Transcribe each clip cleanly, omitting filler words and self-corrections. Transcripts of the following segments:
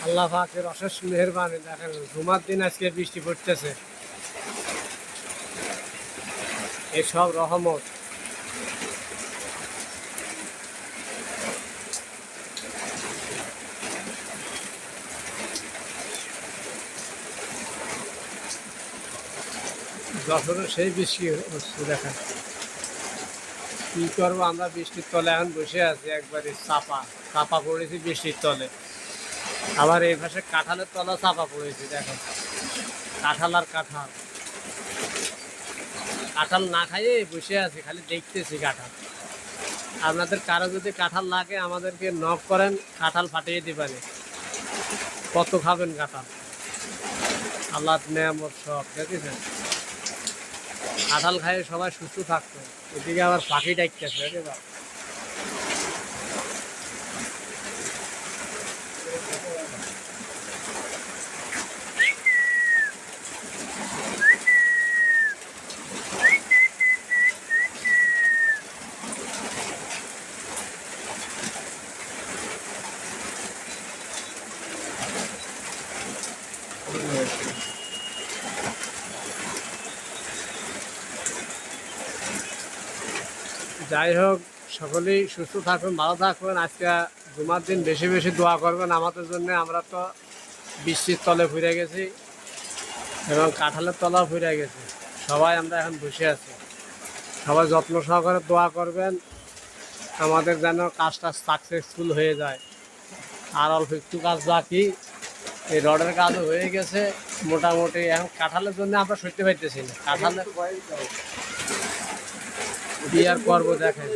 আল্লাহ পাকের অশেষ মেহেরবানি। দেখেন জুমার দিন আজকে বৃষ্টি পড়তেছে, এসব রহমত। যশোরে সেই বৃষ্টি হচ্ছে। দেখেন কি করবো, আমরা বৃষ্টির তলে এখন বসে আছি, একবারে চাপা চাপা পড়েছি বৃষ্টির তলে। আবার এই পাশে কাঁঠালের তলা চাপা পড়েছি। দেখেন কাঁঠাল আর কাঁঠাল, কাঁঠাল না খাইয়ে বসে আছি, খালি দেখতেছি কাঁঠাল। আপনাদের কারো যদি কাঁঠাল লাগে আমাদেরকে নক করেন, কাঁঠাল ফাটিয়ে দিবেন। কত খাবেন কাঁঠাল, আল্লাহর নেয়ামত সব দেখেছেন। কাঁঠাল খাইয়ে সবাই সুস্থ থাকতো। এদিকে আবার পাখি ডাকতেছে, রে বাবা। যাই হোক, সকলেই সুস্থ থাকুন, ভালো থাকুন। আজকে জুমার দিন বেশি বেশি দোয়া করবেন আমাদের জন্য। আমরা তো বৃষ্টির তলে ফিরে গেছি এবং কাঁঠালের তলাও ফিরে গেছি। সবাই আমরা এখন বসে আছি। সবাই যত্ন সহকারে দোয়া করবেন আমাদের যেন কাজটা সাকসেসফুল হয়ে যায়। আর অল্প একটু কাজ বাকি, এই রডের কাজও হয়ে গেছে মোটামুটি। এখন কাঁঠালের জন্য আমরা সইতে পারতেছি না। কাঁঠালের কি আর করবো, দেখেন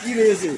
কি রয়েছে।